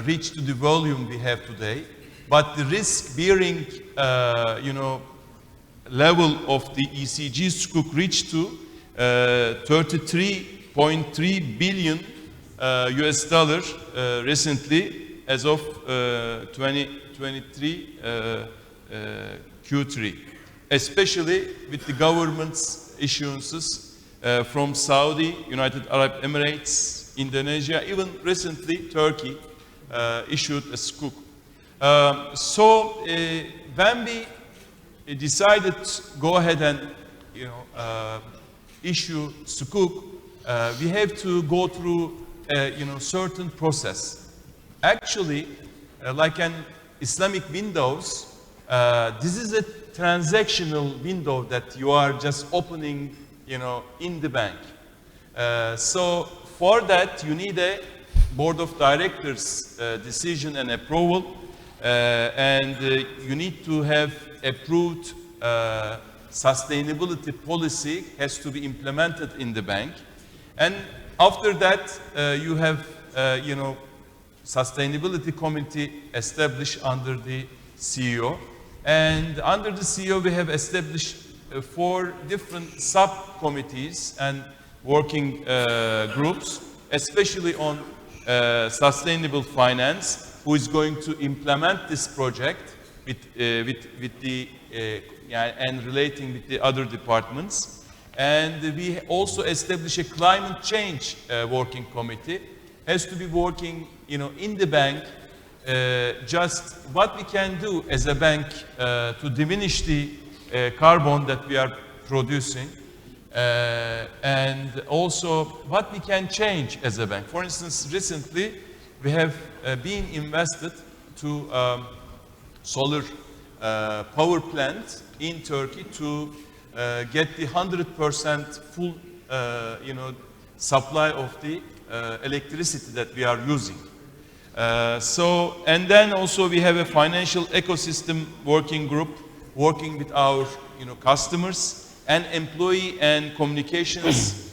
reach to the volume we have today. But the risk-bearing, level of the ECG scoop reached to 33.3 billion US dollar recently, as of 2023 Q3, especially with the government's issuances from Saudi, United Arab Emirates, Indonesia, even recently Turkey issued a sukuk. So when we decided to go ahead and issue sukuk, we have to go through certain process. Actually, like an Islamic windows, this is a transactional window that you are just opening, in the bank. So for that, you need a board of directors decision and approval, and you need to have approved sustainability policy has to be implemented in the bank. And after that, you have, sustainability committee established under the CEO. And under the CEO, we have established 4 different subcommittees and working groups, especially on sustainable finance, who is going to implement this project with the and relating with the other departments. And we also established a climate change working committee, has to be working, in the bank, just what we can do as a bank to diminish the carbon that we are producing, and also what we can change as a bank. For instance, recently we have been invested to solar power plant in Turkey to get the 100% full, supply of the electricity that we are using. And then also we have a financial ecosystem working group working with our, customers, and employee and communications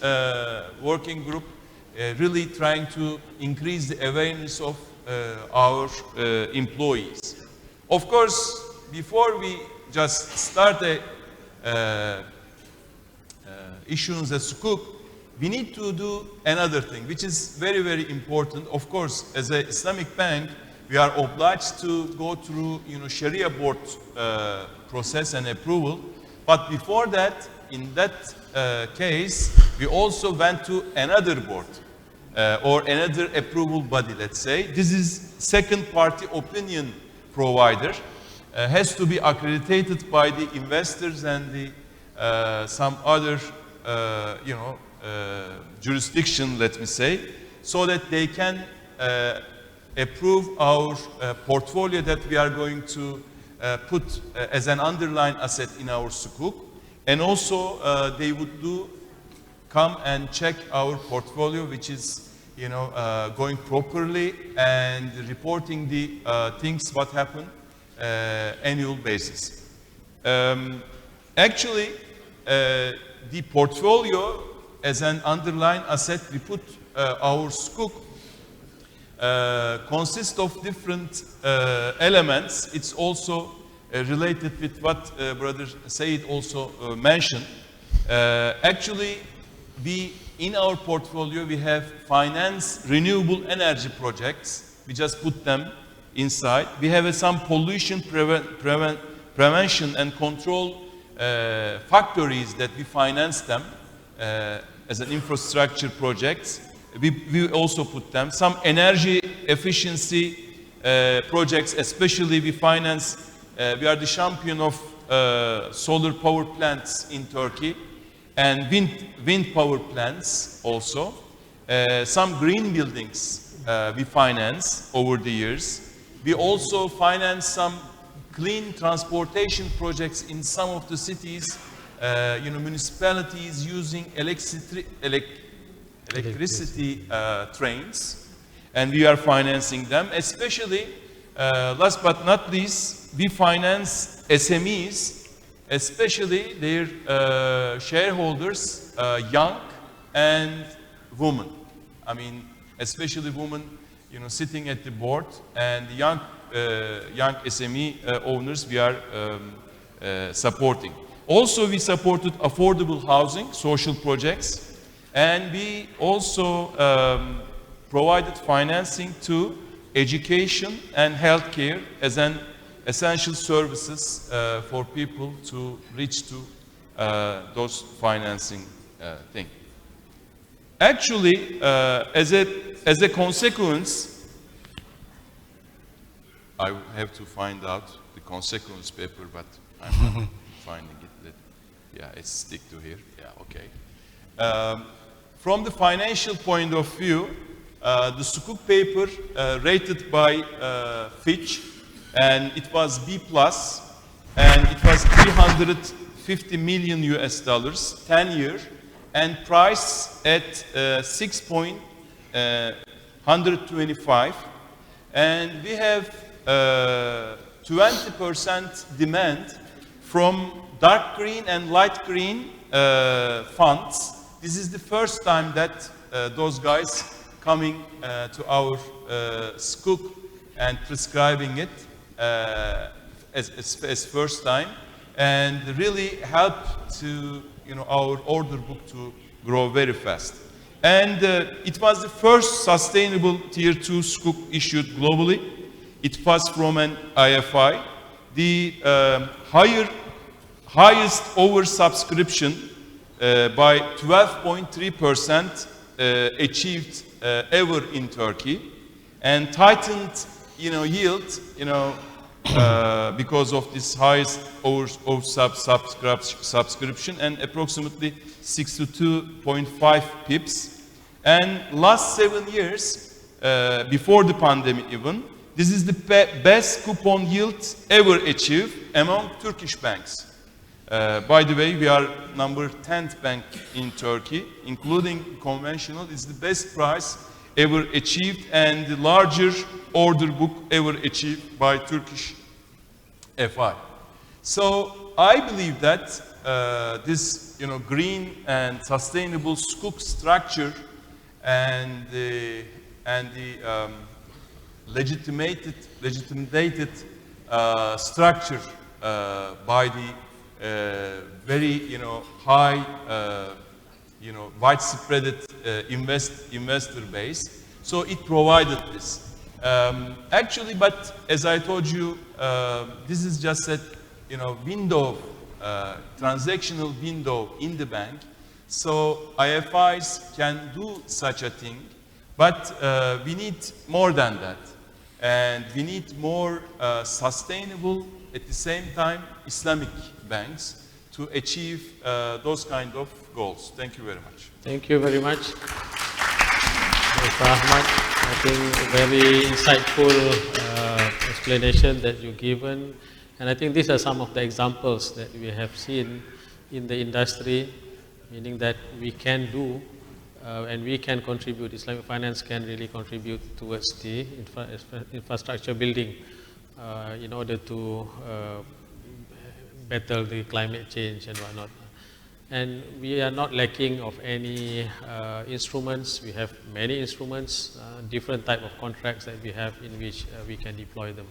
working group, really trying to increase the awareness of our employees. Of course, before we just start issuance as sukuk, we need to do another thing, which is very, very important. Of course, as an Islamic bank, we are obliged to go through, Sharia board process and approval. But before that, in that case, we also went to another board or another approval body, let's say. This is second party opinion provider. Has to be accredited by the investors and the some other, jurisdiction, let me say, so that they can approve our portfolio that we are going to put as an underlying asset in our sukuk. And also they would come and check our portfolio, which is going properly and reporting the things what happened annual basis. Actually, the portfolio as an underlying asset, we put our Sukuk consists of different elements. It's also related with what Brother Said also mentioned. Actually, in our portfolio, we have finance renewable energy projects. We just put them inside. We have some pollution prevention and control factories that we finance them as an infrastructure projects. We also put them. Some energy efficiency projects, especially we finance, we are the champion of solar power plants in Turkey and wind power plants also. Some green buildings we finance over the years. We also finance some clean transportation projects in some of the cities, municipalities using electricity trains, and we are financing them. Especially, last but not least, we finance SMEs, especially their shareholders, young and women. I mean, especially women, sitting at the board, and young SME owners we are supporting. Also, we supported affordable housing, social projects, and we also provided financing to education and healthcare as an essential services for people to reach to those financing things. Actually, as a consequence, I have to find out the consequence paper, but I'm not finding it. Yeah, it's stick to here. Yeah, okay. From the financial point of view, the Sukuk paper rated by Fitch, and it was B+, and it was 350 million US dollars, 10 year, and price at 6.125, and we have 20% demand from dark green and light green funds. This is the first time that those guys coming to our Sukuk and prescribing it as first time, and really help to our order book to grow very fast. And it was the first sustainable tier 2 Sukuk issued globally. It was from an IFI. The highest oversubscription by 12.3% achieved ever in Turkey, and tightened yield because of this highest subscription, and approximately 62.5 pips. And last 7 years, before the pandemic even, this is the best coupon yield ever achieved among Turkish banks. By the way, we are number 10th bank in Turkey, including conventional. It's the best price ever achieved and the larger order book ever achieved by Turkish FI. So I believe that this green and sustainable Sukuk structure and the legitimated structure by the very high widespread investor base. So it provided this. Actually, but as I told you, this is just a window, transactional window in the bank. So IFIs can do such a thing, but we need more than that, and we need more sustainable, at the same time, Islamic banks to achieve those kind of goals. Thank you very much. Thank you very much, Mr. Ahmad. I think very insightful explanation that you've given, and I think these are some of the examples that we have seen in the industry, meaning that we can do and we can contribute. Islamic finance can really contribute towards the infrastructure building in order to battle the climate change and whatnot. And we are not lacking of any instruments. We have many instruments, different type of contracts that we have in which we can deploy them.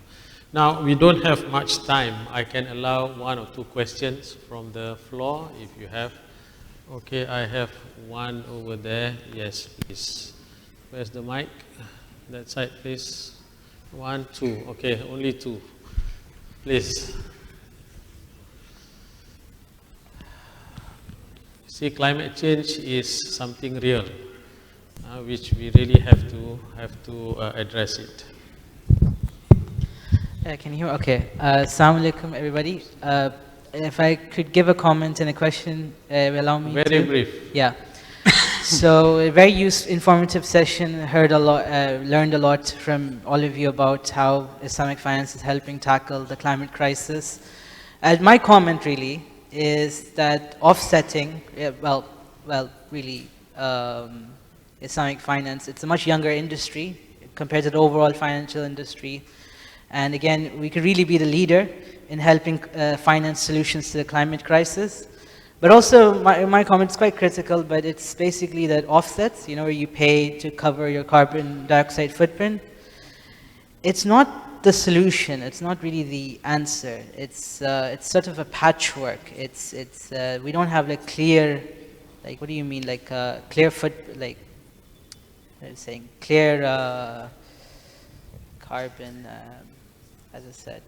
Now, we don't have much time. I can allow 1 or 2 questions from the floor if you have. Okay, I have one over there. Yes, please. Where's the mic? That side, please. 1, 2. Okay, only 2. Please. See, climate change is something real, which we really have to address it. Can you hear me? Okay. Assalamu alaikum, everybody. If I could give a comment and a question, allow me Very to? brief. Yeah. So a very informative session. Heard a lot, learned a lot from all of you about how Islamic finance is helping tackle the climate crisis. And my comment really is that offsetting, really, Islamic finance, it's a much younger industry compared to the overall financial industry. And again, we could really be the leader in helping finance solutions to the climate crisis. But also, my comment is quite critical, but it's basically that offsets, where you pay to cover your carbon dioxide footprint. It's not the solution. It's not really the answer. It's sort of a patchwork. We don't have like clear, like, what do you mean, like clear clear carbon, as I said.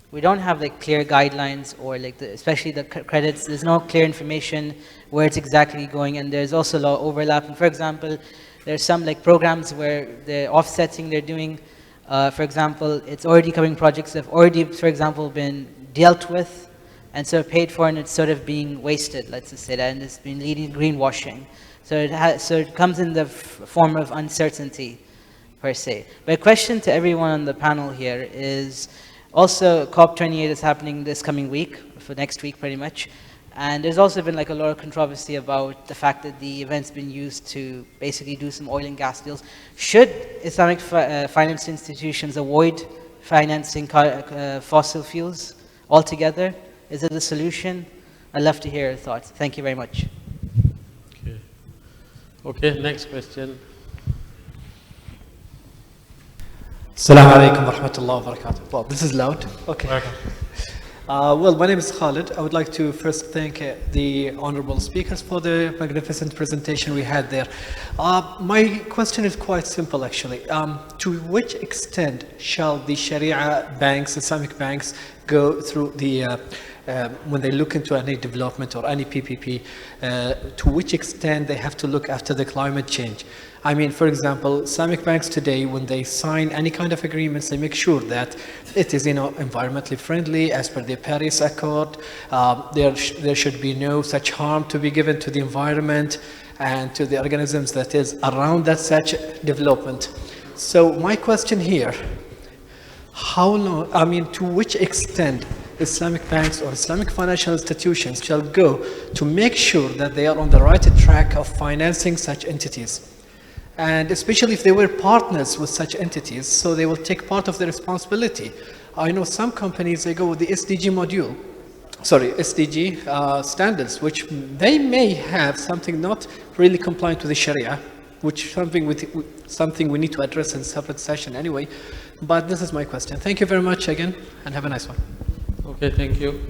We don't have like clear guidelines or like especially the credits. There's no clear information where it's exactly going, and there's also a lot of overlap. And for example, there's some like programs where the offsetting they're doing, for example, it's already covering projects that have already, for example, been dealt with and sort of paid for, and it's sort of being wasted, let's just say that, and it's been leading greenwashing. So it comes in the form of uncertainty, per se. But a question to everyone on the panel here is, also COP28 is happening this coming week, for next week pretty much, and there's also been like a lot of controversy about the fact that the event's been used to basically do some oil and gas deals. Should Islamic finance institutions avoid financing fossil fuels altogether? Is it a solution? I'd love to hear your thoughts. Thank you very much. Okay, next question. Assalamu alaikum wa rahmatullahi wa barakatuh. Well, this is loud. Okay. Well, my name is Khalid. I would like to first thank the honorable speakers for the magnificent presentation we had there. My question is quite simple, actually. To which extent shall the Sharia banks, Islamic banks, go through the, when they look into any development or any PPP, to which extent they have to look after the climate change? I mean, for example, Islamic banks today, when they sign any kind of agreements, they make sure that it is, environmentally friendly as per the Paris Accord. There should be no such harm to be given to the environment and to the organisms that is around that such development. So my question here, how long, to which extent Islamic banks or Islamic financial institutions shall go to make sure that they are on the right track of financing such entities? And especially if they were partners with such entities, so they will take part of the responsibility. I know some companies, they go with the SDG standards, which they may have something not really compliant to the Sharia, which something we need to address in a separate session anyway. But this is my question. Thank you very much again, and have a nice one. Okay, thank you.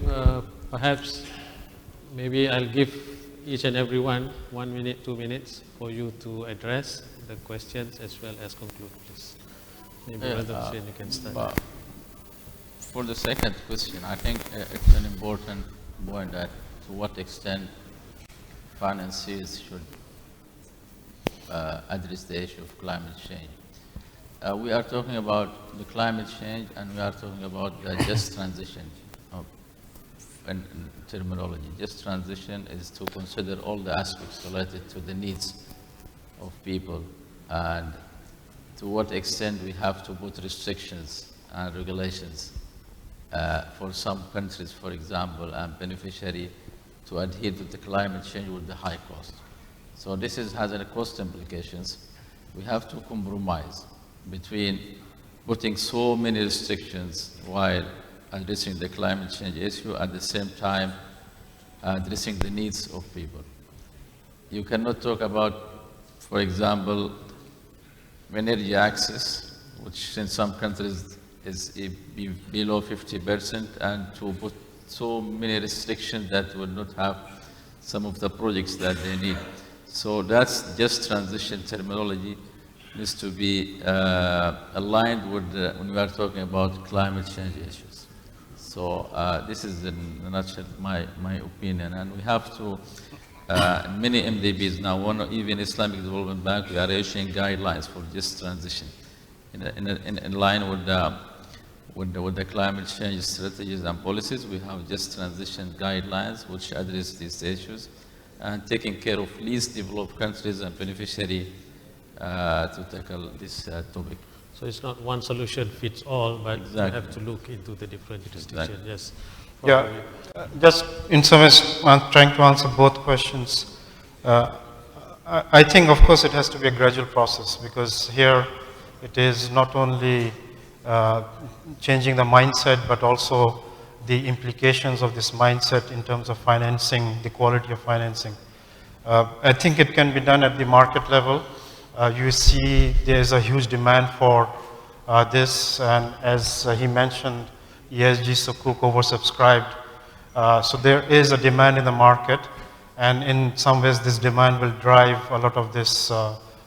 Perhaps maybe I'll give each and every one 1 minute, 2 minutes for you to address the questions as well as conclude, please. Maybe Brother Hussein, you can start. For the second question, I think it's an important point that to what extent finances should address the issue of climate change. We are talking about the climate change, and we are talking about the just transition in terminology. Just transition is to consider all the aspects related to the needs of people and to what extent we have to put restrictions and regulations for some countries, for example, and beneficiary to adhere to the climate change with the high cost. So this has a cost implications. We have to compromise between putting so many restrictions while addressing the climate change issue, at the same time addressing the needs of people. You cannot talk about, for example, energy access, which in some countries is below 50%, and to put so many restrictions that will not have some of the projects that they need. So that's just transition terminology needs to be aligned with when we are talking about climate change issues. So this is in a nutshell my opinion, and we have to, many MDBs now, even Islamic Development Bank, we are issuing guidelines for just transition in line with the climate change strategies and policies. We have just transition guidelines which address these issues and taking care of least developed countries and beneficiary to tackle this topic. So it's not one solution fits all, but Exactly. you have to look into the different jurisdictions. Exactly. Yes. Yeah, just in some ways, I'm trying to answer both questions. I think, of course, it has to be a gradual process, because here it is not only changing the mindset, but also the implications of this mindset in terms of financing, the quality of financing. I think it can be done at the market level. You see there's a huge demand for this, and as he mentioned, ESG Sukuk oversubscribed. So there is a demand in the market, and in some ways this demand will drive a lot of this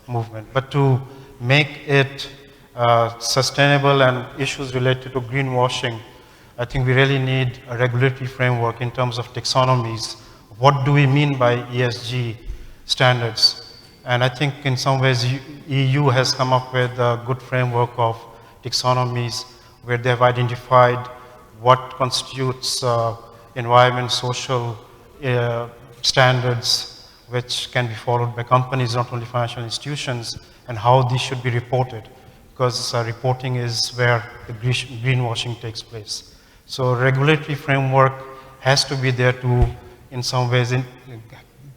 movement. But to make it sustainable and issues related to greenwashing, I think we really need a regulatory framework in terms of taxonomies. What do we mean by ESG standards? And I think in some ways EU has come up with a good framework of taxonomies where they have identified what constitutes environment, social standards which can be followed by companies, not only financial institutions, and how these should be reported, because reporting is where the greenwashing takes place. So regulatory framework has to be there to, in some ways,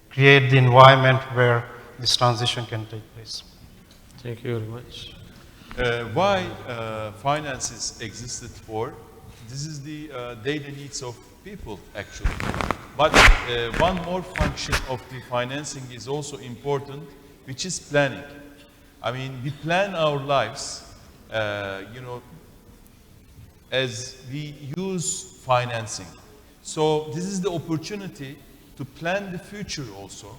create the environment where this transition can take place. Thank you very much. Why finances existed for? This is the daily needs of people, actually. But one more function of the financing is also important, which is planning. I mean, we plan our lives, as we use financing. So this is the opportunity to plan the future also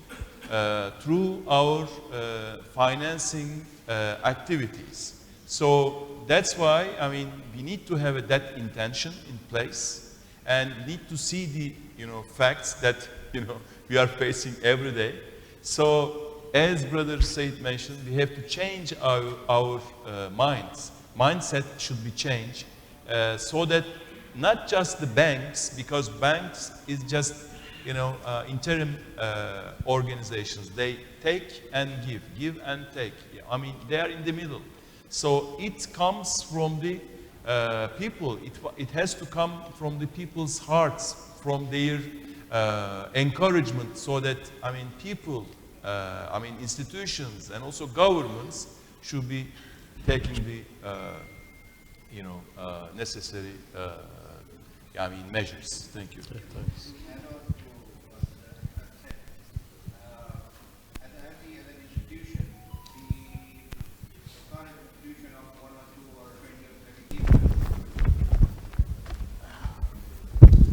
through our financing activities. So that's why, I mean, we need to have that intention in place, and we need to see the, facts that, we are facing every day. So as Brother Said mentioned, we have to change our minds. Mindset should be changed so that not just the banks, because banks is just, interim organizations. They take and give and take. I mean, they are in the middle. So it comes from the people. It has to come from the people's hearts, from their encouragement, so that, I mean, people, institutions and also governments should be taking the, necessary, measures. Thank you. Thanks.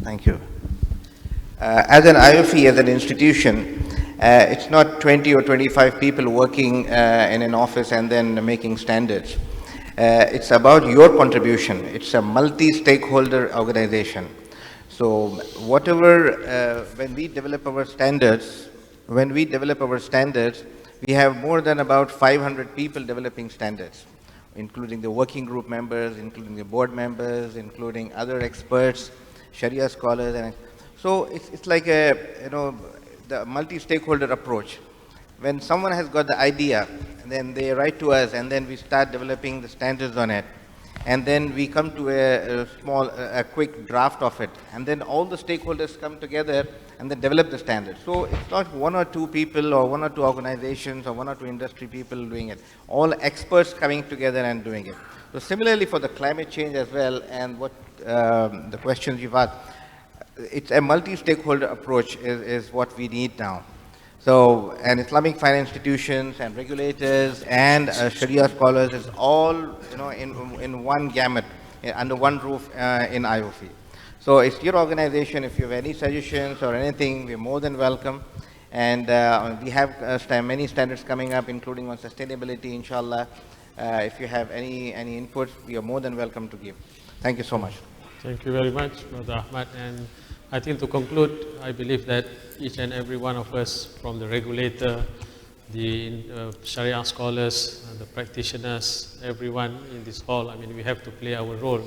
Thank you. As an IOFI, as an institution, it's not 20 or 25 people working in an office and then making standards. It's about your contribution. It's a multi-stakeholder organization. So whatever, when we develop our standards, we have more than about 500 people developing standards, including the working group members, including the board members, including other experts, Sharia scholars, and so it's like a, the multi-stakeholder approach. When someone has got the idea, and then they write to us, and then we start developing the standards on it, and then we come to a quick draft of it, and then all the stakeholders come together and then develop the standards. So it's not one or two people or one or two organizations or one or two industry people doing it. All experts coming together and doing it. So similarly for the climate change as well, and what the questions you've asked, it's a multi-stakeholder approach is what we need now. So, and Islamic finance institutions and regulators and Sharia scholars is all, you know, in one gamut, under one roof in IOFI. So it's your organization. If you have any suggestions or anything, we're more than welcome. And we have many standards coming up, including on sustainability, inshallah. If you have any inputs, we are more than welcome to give. Thank you so much. Thank you very much, Brother Ahmad. And I think to conclude, I believe that each and every one of us, from the regulator, the Sharia scholars, the practitioners, everyone in this hall, I mean, we have to play our role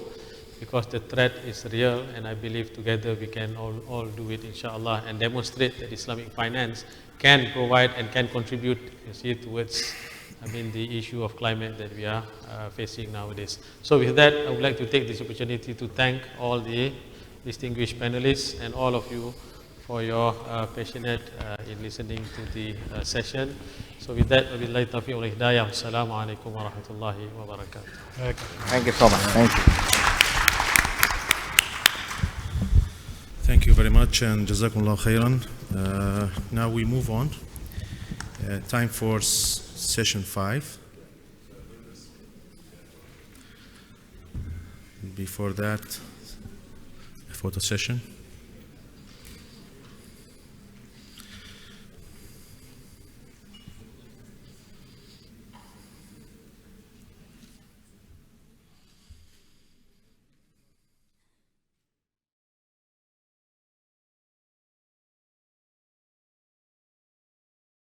because the threat is real, and I believe together we can all do it, inshallah, and demonstrate that Islamic finance can provide and can contribute, you see, towards, I mean, the issue of climate that we are facing nowadays. So with that, I would like to take this opportunity to thank all the distinguished panelists and all of you for your passionate in listening to the session. So with that, wabillahi taufiq wal hidayah. Assalamu alaikum wa rahmatullahi wa barakatuh. Thank you so much. Thank you. Thank you very much, and Jazakumullah khairan. Now we move on. Time for session 5. Before that, a photo session.